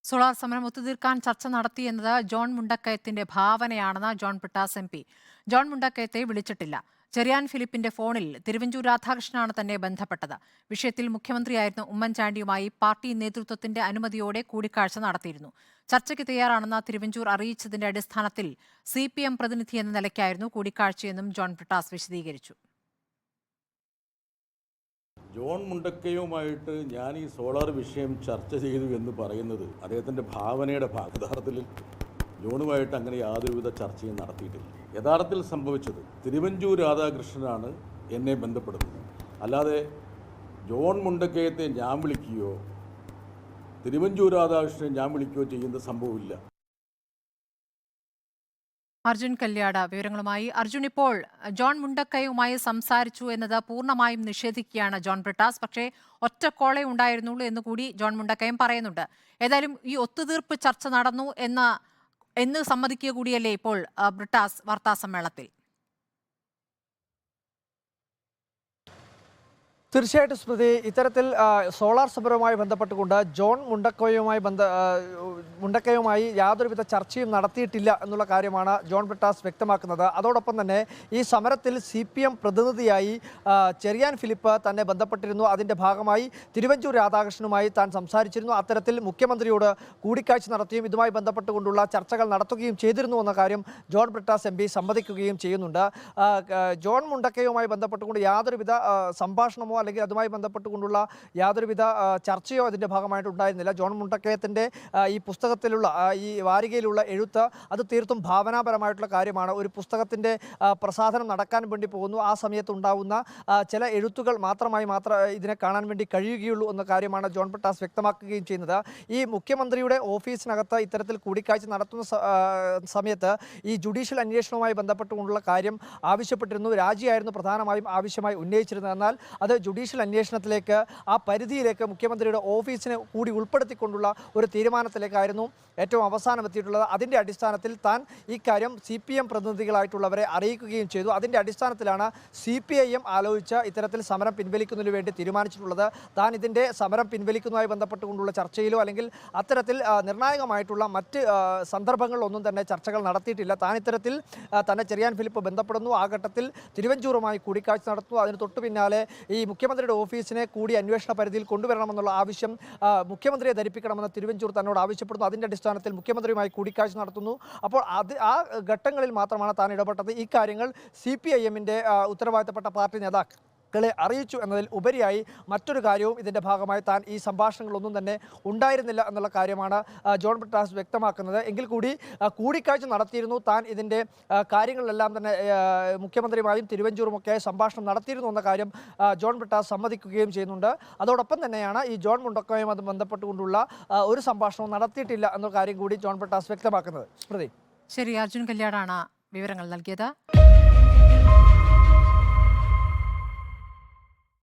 Solar സമരം ഒത്തുതീർക്കാൻ ചർച്ച നടത്തിയെന്നത് ജോൺ മുണ്ടക്കയത്തിന്റെ ഭാവനയാണെന്ന് John Brittas M P. John മുണ്ടക്കയത്തെ വിളിച്ചിട്ടില്ല. ചെറിയാൻ ഫിലിപ്പിന്റെ ഫോണിൽ തിരുവഞ്ചൂർ രാധാകൃഷ്ണനാണ് തന്നെ ബന്ധപ്പെട്ടത്. വിഷയത്തിൽ മുഖ്യമന്ത്രിയായിരുന്ന ഉമ്മൻചാണ്ടിയുമായി പാർട്ടി നേതൃത്വത്തിന്റെ അനുമതിയോടെ കൂടിക്കാഴ്ച നടത്തിയിരുന്നു. ചർച്ചയ്ക്ക് തയ്യാറാണെന്ന് തിരുവഞ്ചൂർ അറിയിച്ചതിന്റെ അടിസ്ഥാനത്തിൽ CPM പ്രതിനിധി എന്ന നിലയ്ക്കായിരുന്നു കൂടിക്കാഴ്ചയെന്നും ജോൺ ബ്രിട്ടാസ് വിശദീകരിച്ചു. ജോൺ മുണ്ടക്കയുമായിട്ട് ഞാൻ ഈ സോളാർ വിഷയം ചർച്ച ചെയ്തു എന്ന് പറയുന്നത് അദ്ദേഹത്തിൻ്റെ ഭാവനയുടെ യഥാർത്ഥത്തിൽ ജോണുമായിട്ട് അങ്ങനെ യാതൊരുവിധ ചർച്ചയും നടത്തിയിട്ടില്ല. യഥാർത്ഥത്തിൽ സംഭവിച്ചത് തിരുവഞ്ചൂർ രാധാകൃഷ്ണനാണ് എന്നെ ബന്ധപ്പെടുന്നത്. അല്ലാതെ ജോൺ മുണ്ടക്കയത്തെ ഞാൻ വിളിക്കുകയോ തിരുവഞ്ചൂർ രാധാകൃഷ്ണനെ ഞാൻ വിളിക്കുകയോ ചെയ്യുന്ന സംഭവമില്ല. അർജുൻ കല്യാട വിവരങ്ങളുമായി. അർജുൻ, ഇപ്പോൾ ജോൺ മുണ്ടക്കയുമായി സംസാരിച്ചു എന്നത് പൂർണ്ണമായും നിഷേധിക്കുകയാണ് ജോൺ ബ്രിട്ടാസ്. പക്ഷേ ഒറ്റ കോളേ ഉണ്ടായിരുന്നുള്ളൂ എന്ന് കൂടി ജോൺ മുണ്ടക്കയം പറയുന്നുണ്ട്. ഏതായാലും ഈ ഒത്തുതീർപ്പ് ചർച്ച നടന്നു എന്ന് സമ്മതിക്കുക കൂടിയല്ലേ ഇപ്പോൾ ബ്രിട്ടാസ് വാർത്താസമ്മേളനത്തിൽ? തീർച്ചയായിട്ടും സ്മൃതി, ഇത്തരത്തിൽ സോളാർ സമരവുമായി ബന്ധപ്പെട്ടുകൊണ്ട് ജോൺ മുണ്ടക്കയുമായി യാതൊരുവിധ ചർച്ചയും നടത്തിയിട്ടില്ല എന്നുള്ള കാര്യമാണ് ജോൺ ബ്രിട്ടാസ് വ്യക്തമാക്കുന്നത്. അതോടൊപ്പം തന്നെ ഈ സമരത്തിൽ CPM പ്രതിനിധിയായി ചെറിയാൻ ഫിലിപ്പ് തന്നെ ബന്ധപ്പെട്ടിരുന്നു. അതിൻ്റെ ഭാഗമായി തിരുവഞ്ചൂർ രാധാകൃഷ്ണനുമായി താൻ സംസാരിച്ചിരുന്നു. അത്തരത്തിൽ മുഖ്യമന്ത്രിയോട് കൂടിക്കാഴ്ച നടത്തിയും ഇതുമായി ബന്ധപ്പെട്ടുകൊണ്ടുള്ള ചർച്ചകൾ നടത്തുകയും ചെയ്തിരുന്നു എന്ന കാര്യം ജോൺ ബ്രിട്ടാസ് MP സമ്മതിക്കുകയും ചെയ്യുന്നുണ്ട്. ജോൺ മുണ്ടക്കയുമായി ബന്ധപ്പെട്ടുകൊണ്ട് യാതൊരുവിധ സംഭാഷണമോ അല്ലെങ്കിൽ അതുമായി ബന്ധപ്പെട്ടുകൊണ്ടുള്ള യാതൊരുവിധ ചർച്ചയോ അതിൻ്റെ ഭാഗമായിട്ട് ഉണ്ടായിരുന്നില്ല. ജോൺ മുണ്ടക്കയത്തിൻ്റെ ഈ പുസ്തകത്തിലുള്ള ഈ വാരികയിലുള്ള എഴുത്ത് അത് തീർത്തും ഭാവനാപരമായിട്ടുള്ള കാര്യമാണ്. ഒരു പുസ്തകത്തിൻ്റെ പ്രസാധനം നടക്കാൻ വേണ്ടി പോകുന്നു, ആ സമയത്ത് ഉണ്ടാവുന്ന ചില എഴുത്തുകൾ മാത്രമായി ഇതിനെ കാണാൻ വേണ്ടി കഴിയുകയുള്ളൂ എന്ന കാര്യമാണ് ജോൺ ബ്രിട്ടാസ് വ്യക്തമാക്കുകയും ചെയ്യുന്നത്. ഈ മുഖ്യമന്ത്രിയുടെ ഓഫീസിനകത്ത് ഇത്തരത്തിൽ കൂടിക്കാഴ്ച നടത്തുന്ന സമയത്ത് ഈ ജുഡീഷ്യൽ അന്വേഷണവുമായി ബന്ധപ്പെട്ടുകൊണ്ടുള്ള കാര്യം ആവശ്യപ്പെട്ടിരുന്നു. രാജിയായിരുന്നു പ്രധാനമായും ആവശ്യമായി ഉന്നയിച്ചിരുന്നത്. എന്നാൽ അത് ജുഡീഷ്യൽ അന്വേഷണത്തിലേക്ക്, ആ പരിധിയിലേക്ക് മുഖ്യമന്ത്രിയുടെ ഓഫീസിനെ കൂടി ഉൾപ്പെടുത്തിക്കൊണ്ടുള്ള ഒരു തീരുമാനത്തിലേക്കായിരുന്നു ഏറ്റവും അവസാനം എത്തിയിട്ടുള്ളത്. അതിൻ്റെ അടിസ്ഥാനത്തിൽ താൻ ഇക്കാര്യം CPM പ്രതിനിധികളായിട്ടുള്ളവരെ അറിയിക്കുകയും ചെയ്തു. അതിൻ്റെ അടിസ്ഥാനത്തിലാണ് CPIM ആലോചിച്ച് ഇത്തരത്തിൽ സമരം പിൻവലിക്കുന്നതിന് വേണ്ടി തീരുമാനിച്ചിട്ടുള്ളത്. താൻ ഇതിൻ്റെ സമരം പിൻവലിക്കുന്നതുമായി ബന്ധപ്പെട്ടുകൊണ്ടുള്ള ചർച്ചയിലോ അല്ലെങ്കിൽ അത്തരത്തിൽ നിർണായകമായിട്ടുള്ള മറ്റ് സന്ദർഭങ്ങളിലൊന്നും തന്നെ ചർച്ചകൾ നടത്തിയിട്ടില്ല. താൻ ഇത്തരത്തിൽ തന്നെ ചെറിയാൻ ഫിലിപ്പ് ബന്ധപ്പെടുന്നു. ആ ഘട്ടത്തിൽ തിരുവഞ്ചൂറുമായി കൂടിക്കാഴ്ച നടത്തുന്നു. അതിന് തൊട്ടു പിന്നാലെ ഈ മുഖ്യമന്ത്രിയുടെ ഓഫീസിനെ കൂടി അന്വേഷണ പരിധിയിൽ കൊണ്ടുവരണമെന്നുള്ള ആവശ്യം മുഖ്യമന്ത്രിയെ ധരിപ്പിക്കണമെന്ന് തിരുവഞ്ചൂർ തന്നോട് ആവശ്യപ്പെടുന്നു. അതിൻ്റെ അടിസ്ഥാനത്തിൽ മുഖ്യമന്ത്രിയുമായി കൂടിക്കാഴ്ച നടത്തുന്നു. അപ്പോൾ ആ ഘട്ടങ്ങളിൽ മാത്രമാണ് താൻ ഇടപെട്ടത്. ഈ കാര്യങ്ങൾ CPIMൻ്റെ ഉത്തരവാദിത്തപ്പെട്ട പാർട്ടി നേതാക്കളെ അറിയിച്ചു എന്നതിൽ ഉപരിയായി മറ്റൊരു കാര്യവും ഇതിൻ്റെ ഭാഗമായി താൻ ഈ സംഭാഷണങ്ങളൊന്നും തന്നെ ഉണ്ടായിരുന്നില്ല എന്നുള്ള കാര്യമാണ് ജോൺ ബ്രിട്ടാസ് വ്യക്തമാക്കുന്നത്. എങ്കിൽ കൂടി കൂടിക്കാഴ്ച നടത്തിയിരുന്നു. താൻ ഇതിൻ്റെ കാര്യങ്ങളിലെല്ലാം തന്നെ മുഖ്യമന്ത്രിയുമായും തിരുവഞ്ചൂറുമൊക്കെ സംഭാഷണം നടത്തിയിരുന്നു എന്ന കാര്യം ജോൺ ബ്രിട്ടാസ് സമ്മതിക്കുകയും ചെയ്യുന്നുണ്ട്. അതോടൊപ്പം തന്നെയാണ് ഈ ജോൺ മുണ്ടക്കയുമായി ബന്ധപ്പെട്ടുകൊണ്ടുള്ള ഒരു സംഭാഷണവും നടത്തിയിട്ടില്ല എന്ന കാര്യം കൂടി ജോൺ ബ്രിട്ടാസ് വ്യക്തമാക്കുന്നത്. സ്മൃതി. ശരി, അർജുൻ കല്യാടാണ് വിവരങ്ങൾ നൽകിയത്.